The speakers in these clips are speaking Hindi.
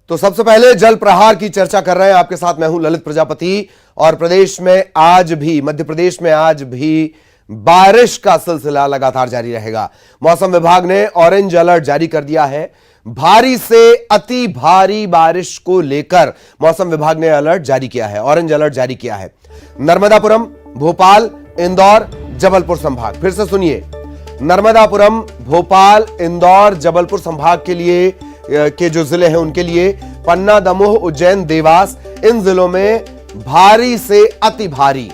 तो सबसे पहले जल प्रहार की चर्चा कर रहे हैं आपके साथ। मैं हूं ललित प्रजापति और प्रदेश में आज भी, मध्य प्रदेश में आज भी बारिश का सिलसिला लगातार जारी रहेगा। मौसम विभाग ने ऑरेंज अलर्ट जारी कर दिया है। भारी से अति भारी बारिश को लेकर मौसम विभाग ने अलर्ट जारी किया है, ऑरेंज अलर्ट जारी किया है। नर्मदापुरम, भोपाल, इंदौर, जबलपुर संभाग, फिर से सुनिए, नर्मदापुरम, भोपाल, इंदौर, जबलपुर संभाग के लिए के जो जिले हैं उनके लिए, पन्ना, दमोह, उज्जैन, देवास, इन जिलों में भारी से अति भारी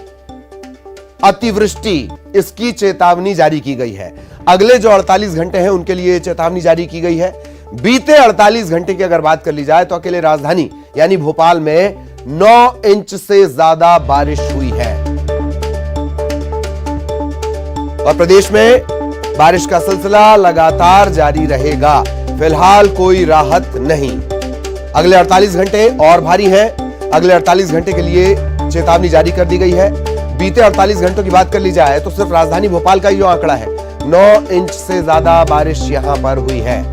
अतिवृष्टि इसकी चेतावनी जारी की गई है। अगले जो 48 घंटे हैं उनके लिए चेतावनी जारी की गई है। बीते 48 घंटे की अगर बात कर ली जाए तो अकेले राजधानी यानी भोपाल में 9 इंच से ज्यादा बारिश हुई है और प्रदेश में बारिश का सिलसिला लगातार जारी रहेगा। फिलहाल कोई राहत नहीं। अगले 48 घंटे और भारी हैं। अगले 48 घंटे के लिए चेतावनी जारी कर दी गई है। बीते 48 घंटों की बात कर ली जाए तो सिर्फ राजधानी भोपाल का ये आंकड़ा है, 9 इंच से ज्यादा बारिश यहां पर हुई है।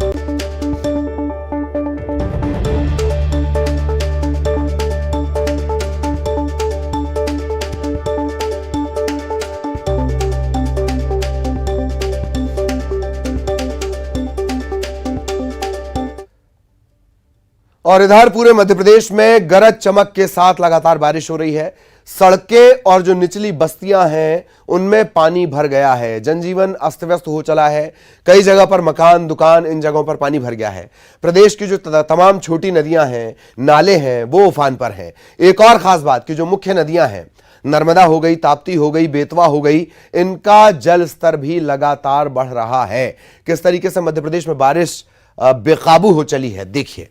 और इधर पूरे मध्य प्रदेश में गरज चमक के साथ लगातार बारिश हो रही है। सड़कें और जो निचली बस्तियां हैं उनमें पानी भर गया है। जनजीवन अस्त व्यस्त हो चला है। कई जगह पर मकान, दुकान, इन जगहों पर पानी भर गया है। प्रदेश की जो तमाम छोटी नदियां हैं, नाले हैं, वो उफान पर हैं। एक और खास बात कि जो मुख्य नदियां हैं, नर्मदा हो गई, ताप्ती हो गई, बेतवा हो गई, इनका जल स्तर भी लगातार बढ़ रहा है। किस तरीके से मध्य प्रदेश में बारिश बेकाबू हो चली है, देखिए।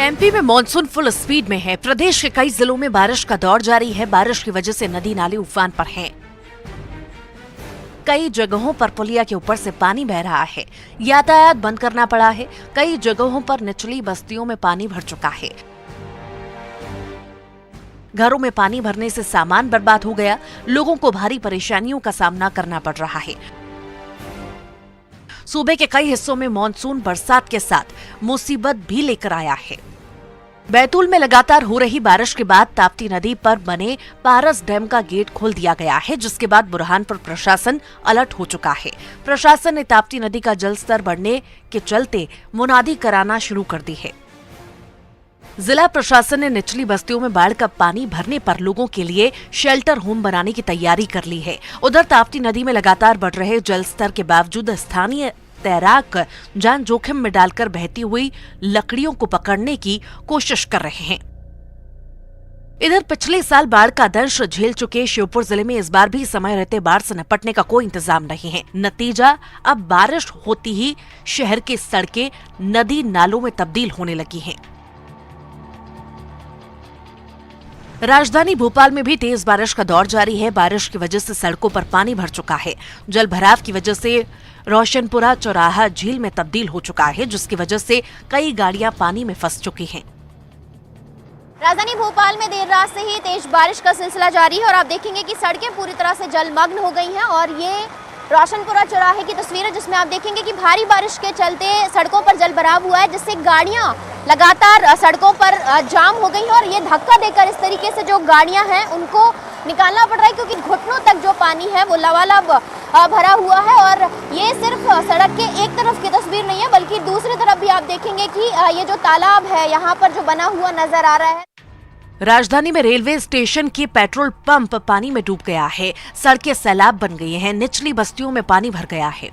एमपी में मॉनसून फुल स्पीड में है। प्रदेश के कई जिलों में बारिश का दौर जारी है। बारिश की वजह से नदी नाले उफान पर हैं। कई जगहों पर पुलिया के ऊपर से पानी बह रहा है। यातायात बंद करना पड़ा है। कई जगहों पर निचली बस्तियों में पानी भर चुका है। घरों में पानी भरने से सामान बर्बाद हो गया। लोगों को भारी परेशानियों का सामना करना पड़ रहा है। सूबे के कई हिस्सों में मॉनसून बरसात के साथ मुसीबत भी लेकर आया है। बैतूल में लगातार हो रही बारिश के बाद ताप्ती नदी पर बने पारस डैम का गेट खोल दिया गया है, जिसके बाद बुरहानपुर प्रशासन अलर्ट हो चुका है। प्रशासन ने ताप्ती नदी का जल स्तर बढ़ने के चलते मुनादी कराना शुरू कर दी है। जिला प्रशासन ने निचली बस्तियों में बाढ़ का पानी भरने पर लोगों के लिए शेल्टर होम बनाने की तैयारी कर ली है। उधर ताप्ती नदी में लगातार बढ़ रहे जल स्तर के बावजूद स्थानीय तैराक जान जोखिम में डालकर बहती हुई लकड़ियों को पकड़ने की कोशिश कर रहे हैं। इधर पिछले साल बाढ़ का दंश झेल चुके श्योपुर जिले में इस बार भी समय रहते बाढ़ से निपटने का कोई इंतजाम नहीं है। नतीजा, अब बारिश होती ही शहर की सड़कें नदी नालों में तब्दील होने लगी हैं। राजधानी भोपाल में भी तेज बारिश का दौर जारी है। बारिश की वजह से सड़कों पर पानी भर चुका है। जल भराव की वजह से रोशनपुरा चौराहा झील में तब्दील हो चुका है, जिसकी वजह से कई गाड़ियां पानी में फंस चुकी हैं। राजधानी भोपाल में देर रात से ही तेज बारिश का सिलसिला जारी है और आप देखेंगे कि सड़कें पूरी तरह से जलमग्न हो गई हैं। और ये रोशनपुरा चौराहे की तस्वीर है, जिसमें आप देखेंगे कि भारी बारिश के चलते सड़कों पर जल भराव हुआ है, जिससे गाड़ियां लगातार सड़कों पर जाम हो गई हैं और ये धक्का देकर इस तरीके से जो गाड़ियां हैं उनको निकालना पड़ रहा है, क्योंकि घुटनों तक जो पानी है वो लबालब भरा हुआ है। और ये सिर्फ सड़क के एक तरफ की तस्वीर नहीं है, बल्कि दूसरी तरफ भी आप देखेंगे कि ये जो तालाब है यहाँ पर जो बना हुआ नजर आ रहा है। राजधानी में रेलवे स्टेशन के पेट्रोल पंप पानी में डूब गया है। सड़कें सैलाब बन गई हैं। निचली बस्तियों में पानी भर गया है।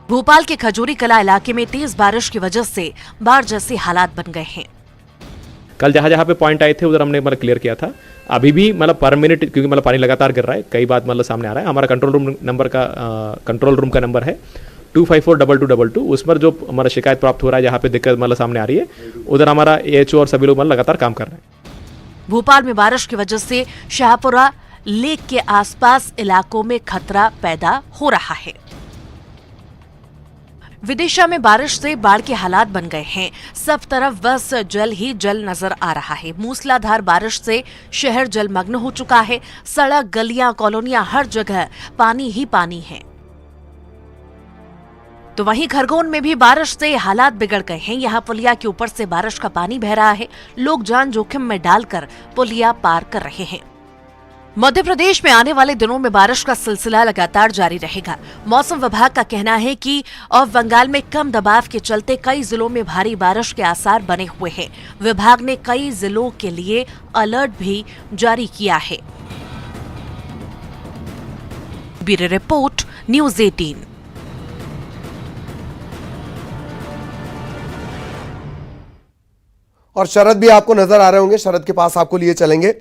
भोपाल के खजूरी कला इलाके में तेज बारिश की वजह से बाढ़ जैसे हालात बन गए हैं। कल जहाँ जहाँ पे पॉइंट आए थे उधर हमने क्लियर किया था। अभी भी पर मिनट, क्योंकि पानी लगातार गिर रहा है, कई बात सामने आ रहा है। हमारा कंट्रोल रूम का नंबर है 25422222। उस पर जो हमारा शिकायत प्राप्त हो रहा है, जहाँ पे दिक्कत सामने आ रही है, उधर हमारा AHO और सभी लोग लगातार काम कर रहे हैं। भोपाल में बारिश की वजह से शाहपुरा लेक के आसपास इलाकों में खतरा पैदा हो रहा है। विदिशा में बारिश से बाढ़ के हालात बन गए हैं। सब तरफ बस जल ही जल नजर आ रहा है। मूसलाधार बारिश से शहर जलमग्न हो चुका है। सड़क, गलियां, कॉलोनियां, हर जगह पानी ही पानी है। तो वहीं खरगोन में भी बारिश से हालात बिगड़ गए हैं। यहाँ पुलिया के ऊपर से बारिश का पानी बह रहा है। लोग जान जोखिम में डालकर पुलिया पार कर रहे हैं। मध्य प्रदेश में आने वाले दिनों में बारिश का सिलसिला लगातार जारी रहेगा। मौसम विभाग का कहना है कि और बंगाल में कम दबाव के चलते कई जिलों में भारी बारिश के आसार बने हुए हैं। विभाग ने कई जिलों के लिए अलर्ट भी जारी किया है। Bureau report, news 18। और शरद भी आपको नजर आ रहे होंगे, शरद के पास आपको लिए चलेंगे।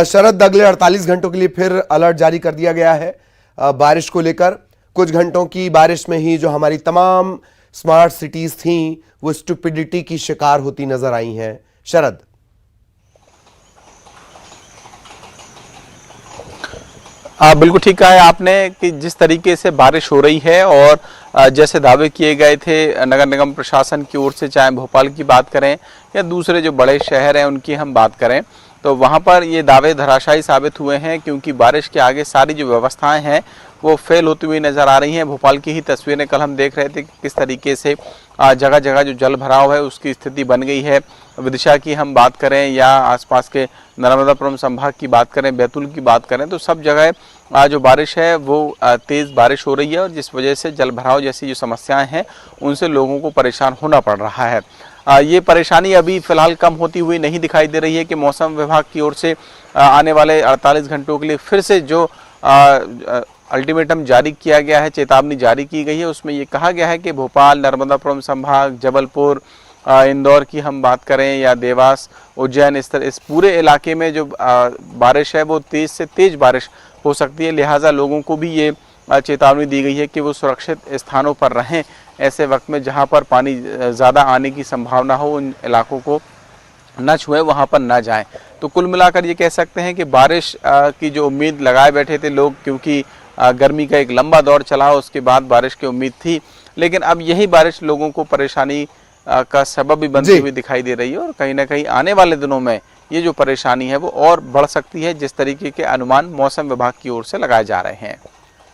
शरद, अगले 48 घंटों के लिए फिर अलर्ट जारी कर दिया गया है बारिश को लेकर। कुछ घंटों की बारिश में ही जो हमारी तमाम स्मार्ट सिटीज थी वो स्टुपिडिटी की शिकार होती नजर आई हैं। शरद, बिल्कुल ठीक कहा है आपने कि जिस तरीके से बारिश हो रही है और जैसे दावे किए गए थे नगर निगम प्रशासन की ओर से, चाहे भोपाल की बात करें या दूसरे जो बड़े शहर हैं उनकी हम बात करें, तो वहाँ पर ये दावे धराशायी साबित हुए हैं, क्योंकि बारिश के आगे सारी जो व्यवस्थाएं हैं वो फेल होती हुई नज़र आ रही हैं। भोपाल की ही तस्वीरें कल हम देख रहे थे कि किस तरीके से जगह जगह जो जल भराव है उसकी स्थिति बन गई है। विदिशा की हम बात करें या आसपास के नर्मदापुरम संभाग की बात करें, बैतूल की बात करें, तो सब जगह जो बारिश है वो तेज़ बारिश हो रही है और जिस वजह से जल भराव जैसी जो समस्याएं हैं उनसे लोगों को परेशान होना पड़ रहा है। ये परेशानी अभी फ़िलहाल कम होती हुई नहीं दिखाई दे रही है कि मौसम विभाग की ओर से आने वाले 48 घंटों के लिए फिर से जो अल्टीमेटम जारी किया गया है, चेतावनी जारी की गई है, उसमें ये कहा गया है कि भोपाल, नर्मदापुरम संभाग, जबलपुर, इंदौर की हम बात करें या देवास, उज्जैन, इस पूरे इलाके में जो बारिश है वो तेज़ से तेज़ बारिश हो सकती है। लिहाजा लोगों को भी ये चेतावनी दी गई है कि वो सुरक्षित स्थानों पर रहें। ऐसे वक्त में जहां पर पानी ज़्यादा आने की संभावना हो उन इलाकों को न छुएं, वहां पर न जाएं। तो कुल मिलाकर ये कह सकते हैं कि बारिश की जो उम्मीद लगाए बैठे थे लोग, क्योंकि गर्मी का एक लंबा दौर चला, उसके बाद बारिश की उम्मीद थी, लेकिन अब यही बारिश लोगों को परेशानी का सबब भी बनती हुई दिखाई दे रही है और कहीं ना कहीं आने वाले दिनों में ये जो परेशानी है वो और बढ़ सकती है, जिस तरीके के अनुमान मौसम विभाग की ओर से लगाए जा रहे हैं।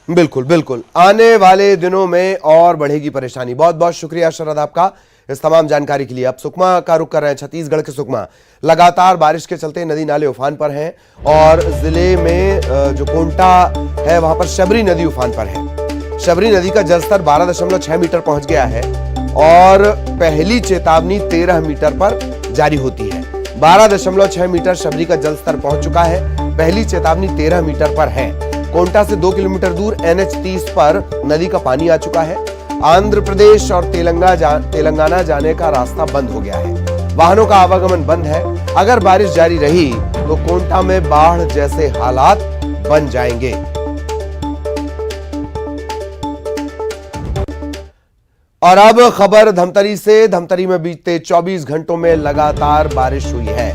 बिल्कुल बिल्कुल, आने वाले दिनों में और बढ़ेगी परेशानी। बहुत बहुत शुक्रिया शरद आपका इस तमाम जानकारी के लिए। अब सुकमा का रुख कर रहे हैं, छत्तीसगढ़ के सुकमा। लगातार बारिश के चलते नदी नाले उफान पर हैं और जिले में जो कोंटा है वहां पर शबरी नदी उफान पर है। शबरी नदी का जलस्तर 12.6 मीटर पहुंच गया है और पहली चेतावनी 13 मीटर पर जारी होती है। 12.6 मीटर शबरी का जलस्तर पहुंच चुका है, पहली चेतावनी 13 मीटर पर है। कोंटा से 2 किलोमीटर दूर NH 30 पर नदी का पानी आ चुका है। आंध्र प्रदेश और तेलंगाना जाने का रास्ता बंद हो गया है, वाहनों का आवागमन बंद है। अगर बारिश जारी रही तो कोंटा में बाढ़ जैसे हालात बन जाएंगे। और अब खबर धमतरी से। धमतरी में बीते 24 घंटों में लगातार बारिश हुई है।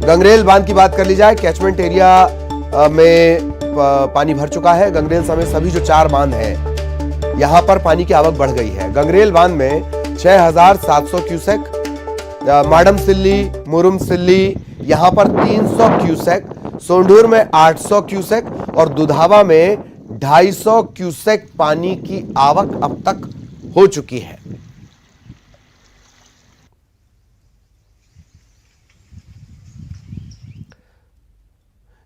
गंगरेल बांध की बात कर ली जाए, कैचमेंट एरिया में पानी भर चुका है। गंगरेल समेत सभी जो 4 बांध हैं यहां पर पानी की आवक बढ़ गई है। गंगरेल बांध में 6700 क्यूसेक, माडम सिल्ली, मुरुम सिल्ली यहां पर 300 क्यूसेक, सोंढूर में 800 क्यूसेक और दुधावा में 250 क्यूसेक पानी की आवक अब तक हो चुकी है।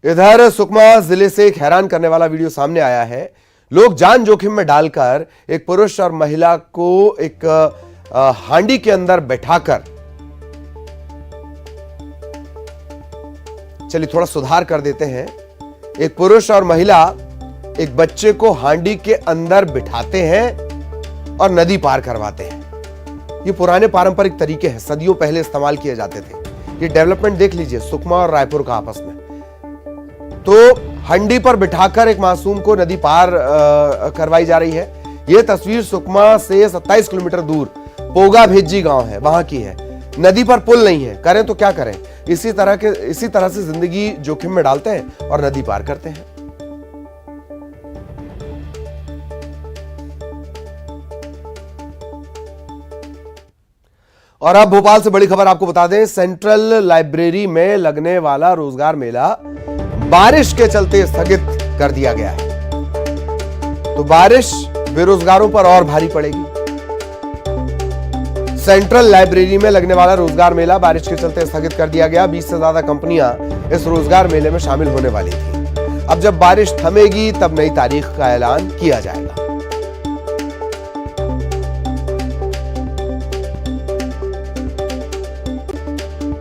इधर सुकमा जिले से एक हैरान करने वाला वीडियो सामने आया है। लोग जान जोखिम में डालकर एक पुरुष और महिला को एक हांडी के अंदर बैठाकर, चलिए थोड़ा सुधार कर देते हैं, एक पुरुष और महिला एक बच्चे को हांडी के अंदर बिठाते हैं और नदी पार करवाते हैं। ये पुराने पारंपरिक तरीके हैं, सदियों पहले इस्तेमाल किए जाते थे। ये डेवलपमेंट देख लीजिए सुकमा और रायपुर का आपस में। तो हंडी पर बिठाकर एक मासूम को नदी पार करवाई जा रही है। यह तस्वीर सुकमा से 27 किलोमीटर दूर पोगा भेजी गांव है, वहां की है। नदी पर पुल नहीं है, करें तो क्या करें। इसी तरह से जिंदगी जोखिम में डालते हैं और नदी पार करते हैं। और अब भोपाल से बड़ी खबर आपको बता दें, सेंट्रल लाइब्रेरी में लगने वाला रोजगार मेला बारिश के चलते स्थगित कर दिया गया है। तो बारिश बेरोजगारों पर और भारी पड़ेगी। सेंट्रल लाइब्रेरी में लगने वाला रोजगार मेला बारिश के चलते स्थगित कर दिया गया। 20 से ज्यादा कंपनियां इस रोजगार मेले में शामिल होने वाली थी। अब जब बारिश थमेगी तब नई तारीख का ऐलान किया जाएगा।